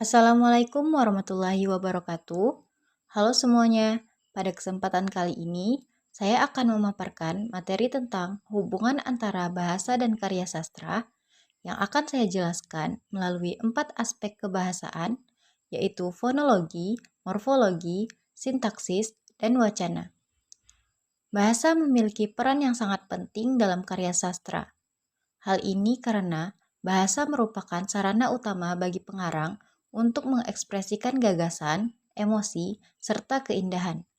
Assalamualaikum warahmatullahi wabarakatuh. Halo semuanya, pada kesempatan kali ini saya akan memaparkan materi tentang hubungan antara bahasa dan karya sastra yang akan saya jelaskan melalui 4 aspek kebahasaan, yaitu fonologi, morfologi, sintaksis, dan wacana. Bahasa memiliki peran yang sangat penting dalam karya sastra. Hal ini karena bahasa merupakan sarana utama bagi pengarang untuk mengekspresikan gagasan, emosi, serta keindahan.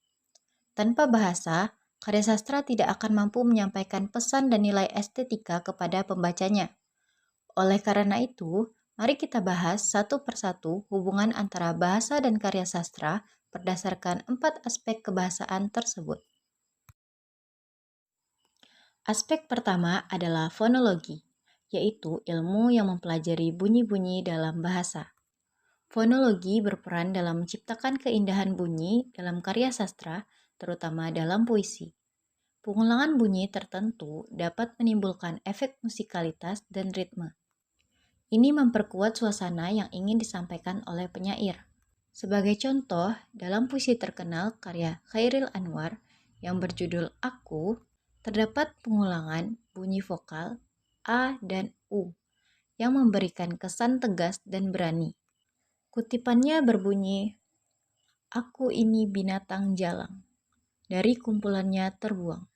Tanpa bahasa, karya sastra tidak akan mampu menyampaikan pesan dan nilai estetika kepada pembacanya. Oleh karena itu, mari kita bahas satu persatu hubungan antara bahasa dan karya sastra berdasarkan 4 aspek kebahasaan tersebut. Aspek pertama adalah fonologi, yaitu ilmu yang mempelajari bunyi-bunyi dalam bahasa. Fonologi berperan dalam menciptakan keindahan bunyi dalam karya sastra, terutama dalam puisi. Pengulangan bunyi tertentu dapat menimbulkan efek musikalitas dan ritme. Ini memperkuat suasana yang ingin disampaikan oleh penyair. Sebagai contoh, dalam puisi terkenal karya Chairil Anwar yang berjudul Aku, terdapat pengulangan bunyi vokal A dan U yang memberikan kesan tegas dan berani. Kutipannya berbunyi, "Aku ini binatang jalang, dari kumpulannya terbuang."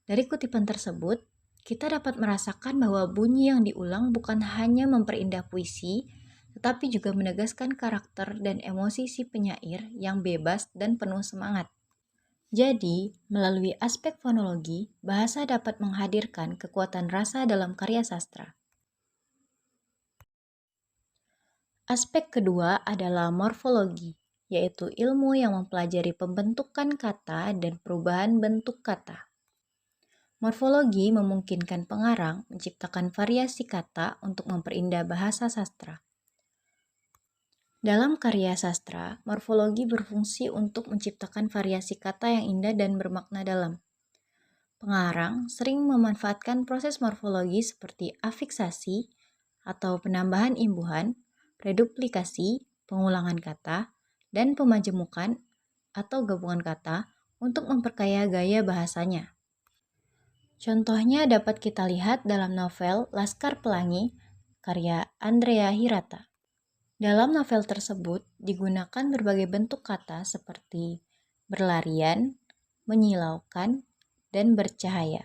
Dari kutipan tersebut, kita dapat merasakan bahwa bunyi yang diulang bukan hanya memperindah puisi, tetapi juga menegaskan karakter dan emosi si penyair yang bebas dan penuh semangat. Jadi, melalui aspek fonologi, bahasa dapat menghadirkan kekuatan rasa dalam karya sastra. Aspek kedua adalah morfologi, yaitu ilmu yang mempelajari pembentukan kata dan perubahan bentuk kata. Morfologi memungkinkan pengarang menciptakan variasi kata untuk memperindah bahasa sastra. Dalam karya sastra, morfologi berfungsi untuk menciptakan variasi kata yang indah dan bermakna dalam. Pengarang sering memanfaatkan proses morfologi seperti afiksasi atau penambahan imbuhan, reduplikasi, pengulangan kata, dan pemajemukan atau gabungan kata untuk memperkaya gaya bahasanya. Contohnya dapat kita lihat dalam novel Laskar Pelangi karya Andrea Hirata. Dalam novel tersebut digunakan berbagai bentuk kata seperti berlarian, menyilaukan, dan bercahaya.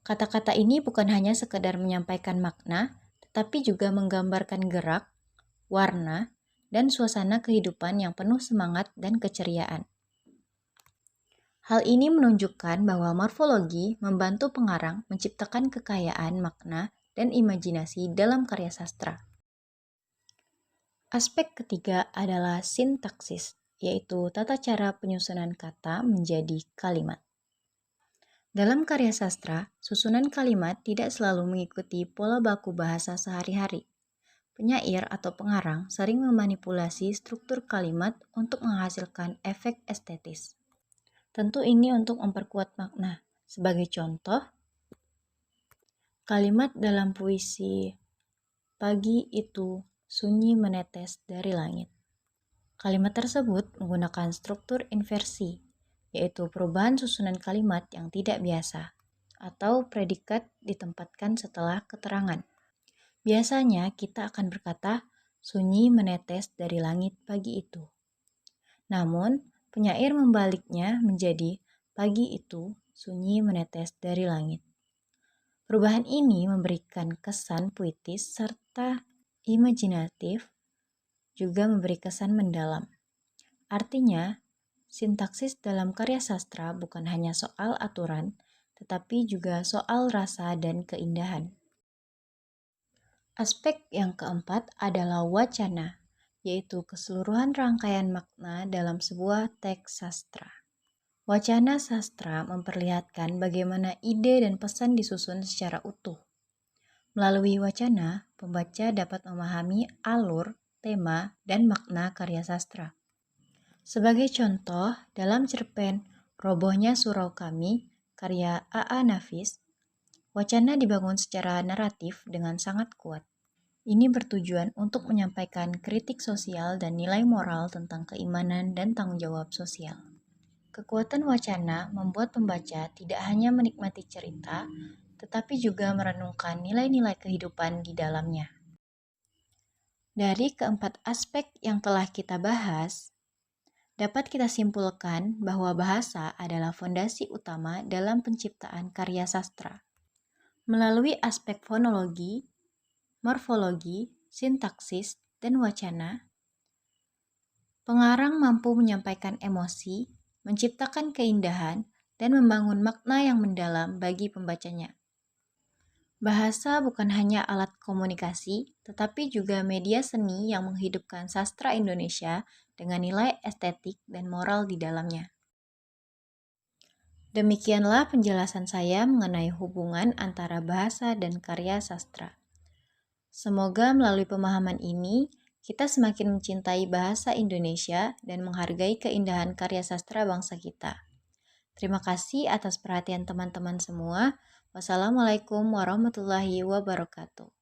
Kata-kata ini bukan hanya sekedar menyampaikan makna, tetapi juga menggambarkan gerak, warna, dan suasana kehidupan yang penuh semangat dan keceriaan. Hal ini menunjukkan bahwa morfologi membantu pengarang menciptakan kekayaan makna dan imajinasi dalam karya sastra. Aspek ketiga adalah sintaksis, yaitu tata cara penyusunan kata menjadi kalimat. Dalam karya sastra, susunan kalimat tidak selalu mengikuti pola baku bahasa sehari-hari. Penyair atau pengarang sering memanipulasi struktur kalimat untuk menghasilkan efek estetis. Tentu ini untuk memperkuat makna. Sebagai contoh, kalimat dalam puisi "Pagi itu sunyi menetes dari langit." Kalimat tersebut menggunakan struktur inversi, yaitu perubahan susunan kalimat yang tidak biasa, atau predikat ditempatkan setelah keterangan. Biasanya kita akan berkata, "Sunyi menetes dari langit pagi itu." Namun, penyair membaliknya menjadi, "Pagi itu sunyi menetes dari langit." Perubahan ini memberikan kesan puitis serta imajinatif, juga memberi kesan mendalam. Artinya, sintaksis dalam karya sastra bukan hanya soal aturan, tetapi juga soal rasa dan keindahan. Aspek yang keempat adalah wacana, yaitu keseluruhan rangkaian makna dalam sebuah teks sastra. Wacana sastra memperlihatkan bagaimana ide dan pesan disusun secara utuh. Melalui wacana, pembaca dapat memahami alur, tema, dan makna karya sastra. Sebagai contoh, dalam cerpen Robohnya Surau Kami, karya A.A. Nafis, wacana dibangun secara naratif dengan sangat kuat. Ini bertujuan untuk menyampaikan kritik sosial dan nilai moral tentang keimanan dan tanggung jawab sosial. Kekuatan wacana membuat pembaca tidak hanya menikmati cerita, tetapi juga merenungkan nilai-nilai kehidupan di dalamnya. Dari keempat aspek yang telah kita bahas, dapat kita simpulkan bahwa bahasa adalah fondasi utama dalam penciptaan karya sastra. Melalui aspek fonologi, morfologi, sintaksis, dan wacana, pengarang mampu menyampaikan emosi, menciptakan keindahan, dan membangun makna yang mendalam bagi pembacanya. Bahasa bukan hanya alat komunikasi, tetapi juga media seni yang menghidupkan sastra Indonesia dengan nilai estetik dan moral di dalamnya. Demikianlah penjelasan saya mengenai hubungan antara bahasa dan karya sastra. Semoga melalui pemahaman ini, kita semakin mencintai bahasa Indonesia dan menghargai keindahan karya sastra bangsa kita. Terima kasih atas perhatian teman-teman semua. Wassalamualaikum warahmatullahi wabarakatuh.